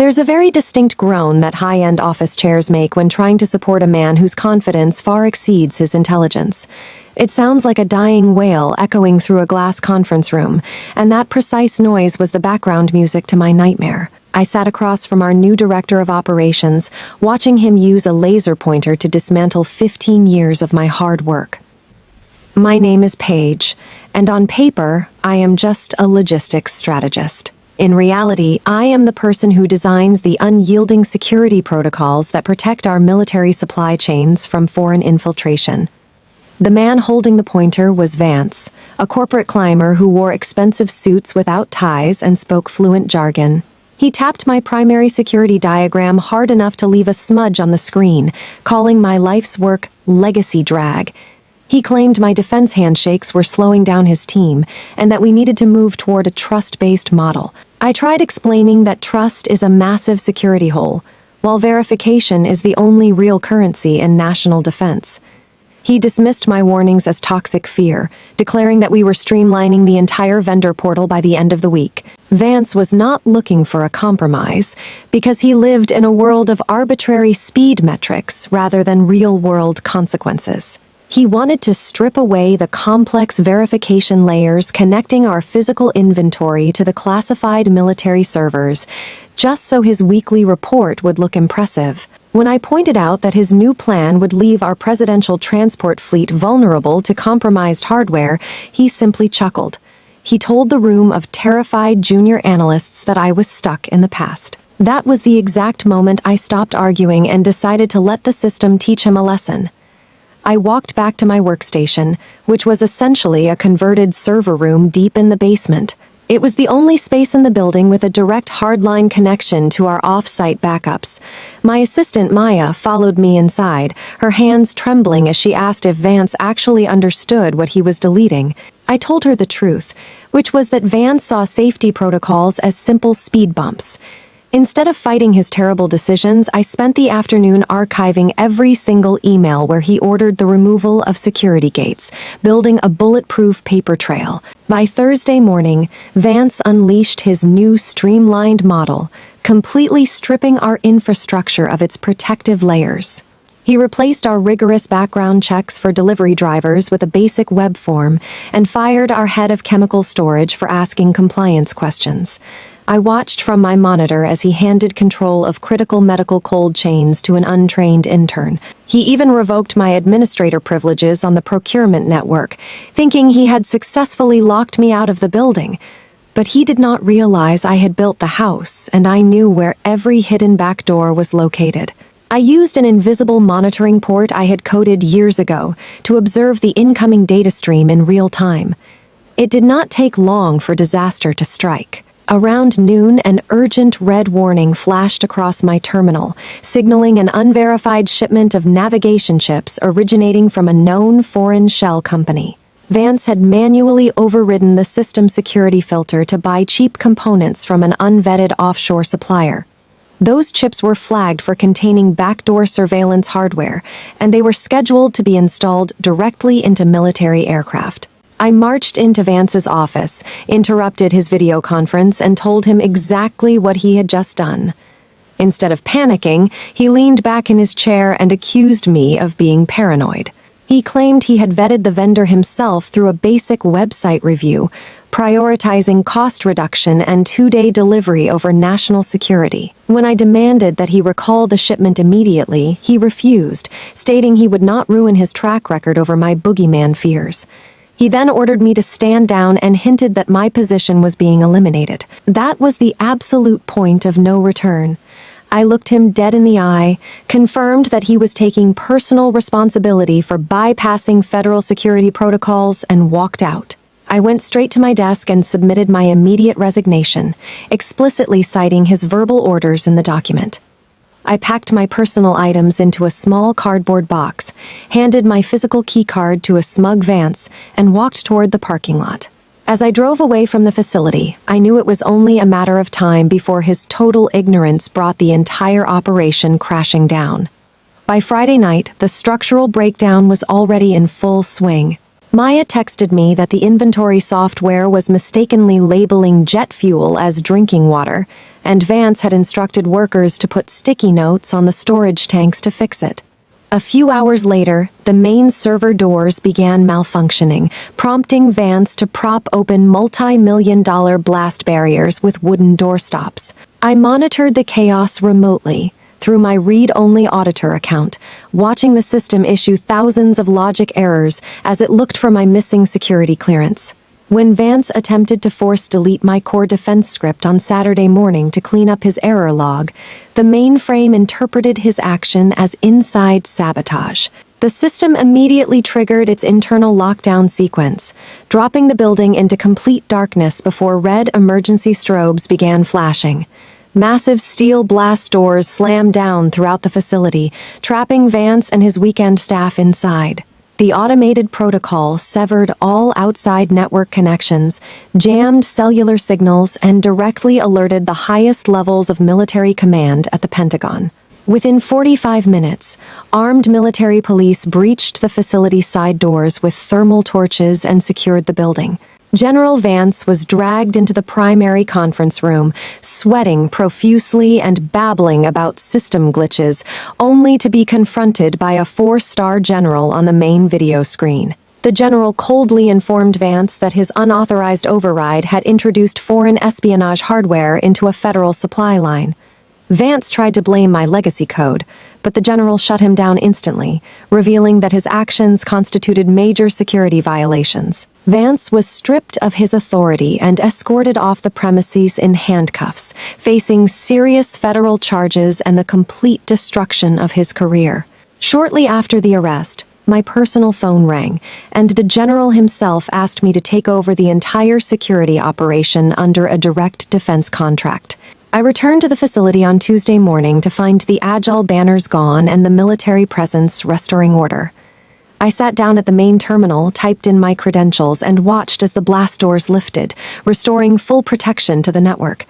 There's a very distinct groan that high-end office chairs make when trying to support a man whose confidence far exceeds his intelligence. It sounds like a dying wail echoing through a glass conference room, and that precise noise was the background music to my nightmare. I sat across from our new director of operations, watching him use a laser pointer to dismantle 15 years of my hard work. My name is Paige, and on paper, I am just a logistics strategist. In reality, I am the person who designs the unyielding security protocols that protect our military supply chains from foreign infiltration. The man holding the pointer was Vance, a corporate climber who wore expensive suits without ties and spoke fluent jargon. He tapped my primary security diagram hard enough to leave a smudge on the screen, calling my life's work legacy drag. He claimed my defense handshakes were slowing down his team, and that we needed to move toward a trust-based model. I tried explaining that trust is a massive security hole, while verification is the only real currency in national defense. He dismissed my warnings as toxic fear, declaring that we were streamlining the entire vendor portal by the end of the week. Vance was not looking for a compromise, because he lived in a world of arbitrary speed metrics rather than real-world consequences. He wanted to strip away the complex verification layers connecting our physical inventory to the classified military servers, just so his weekly report would look impressive. When I pointed out that his new plan would leave our presidential transport fleet vulnerable to compromised hardware, he simply chuckled. He told the room of terrified junior analysts that I was stuck in the past. That was the exact moment I stopped arguing and decided to let the system teach him a lesson. I walked back to my workstation, which was essentially a converted server room deep in the basement. It was the only space in the building with a direct hardline connection to our off-site backups. My assistant, Maya, followed me inside, her hands trembling as she asked if Vance actually understood what he was deleting. I told her the truth, which was that Vance saw safety protocols as simple speed bumps. Instead of fighting his terrible decisions, I spent the afternoon archiving every single email where he ordered the removal of security gates, building a bulletproof paper trail. By Thursday morning, Vance unleashed his new streamlined model, completely stripping our infrastructure of its protective layers. He replaced our rigorous background checks for delivery drivers with a basic web form and fired our head of chemical storage for asking compliance questions. I watched from my monitor as he handed control of critical medical cold chains to an untrained intern. He even revoked my administrator privileges on the procurement network, thinking he had successfully locked me out of the building. But he did not realize I had built the house, and I knew where every hidden back door was located. I used an invisible monitoring port I had coded years ago to observe the incoming data stream in real time. It did not take long for disaster to strike. Around noon, an urgent red warning flashed across my terminal, signaling an unverified shipment of navigation chips originating from a known foreign shell company. Vance had manually overridden the system security filter to buy cheap components from an unvetted offshore supplier. Those chips were flagged for containing backdoor surveillance hardware, and they were scheduled to be installed directly into military aircraft. I marched into Vance's office, interrupted his video conference, and told him exactly what he had just done. Instead of panicking, he leaned back in his chair and accused me of being paranoid. He claimed he had vetted the vendor himself through a basic website review, prioritizing cost reduction and 2-day delivery over national security. When I demanded that he recall the shipment immediately, he refused, stating he would not ruin his track record over my boogeyman fears. He then ordered me to stand down and hinted that my position was being eliminated. That was the absolute point of no return. I looked him dead in the eye, confirmed that he was taking personal responsibility for bypassing federal security protocols, and walked out. I went straight to my desk and submitted my immediate resignation, explicitly citing his verbal orders in the document. I packed my personal items into a small cardboard box, handed my physical keycard to a smug Vance, and walked toward the parking lot. As I drove away from the facility, I knew it was only a matter of time before his total ignorance brought the entire operation crashing down. By Friday night, the structural breakdown was already in full swing. Maya texted me that the inventory software was mistakenly labeling jet fuel as drinking water, and Vance had instructed workers to put sticky notes on the storage tanks to fix it. A few hours later, the main server doors began malfunctioning, prompting Vance to prop open multi-million-dollar blast barriers with wooden doorstops. I monitored the chaos remotely, through my read-only auditor account, watching the system issue thousands of logic errors as it looked for my missing security clearance. When Vance attempted to force delete my core defense script on Saturday morning to clean up his error log, the mainframe interpreted his action as inside sabotage. The system immediately triggered its internal lockdown sequence, dropping the building into complete darkness before red emergency strobes began flashing. Massive steel blast doors slammed down throughout the facility, trapping Vance and his weekend staff inside. The automated protocol severed all outside network connections, jammed cellular signals, and directly alerted the highest levels of military command at the Pentagon. Within 45 minutes, armed military police breached the facility's side doors with thermal torches and secured the building. General Vance was dragged into the primary conference room, sweating profusely and babbling about system glitches, only to be confronted by a 4-star general on the main video screen. The general coldly informed Vance that his unauthorized override had introduced foreign espionage hardware into a federal supply line. Vance tried to blame my legacy code, but the general shut him down instantly, revealing that his actions constituted major security violations. Vance was stripped of his authority and escorted off the premises in handcuffs, facing serious federal charges and the complete destruction of his career. Shortly after the arrest, my personal phone rang, and the general himself asked me to take over the entire security operation under a direct defense contract. I returned to the facility on Tuesday morning to find the Agile banners gone and the military presence restoring order. I sat down at the main terminal, typed in my credentials, and watched as the blast doors lifted, restoring full protection to the network.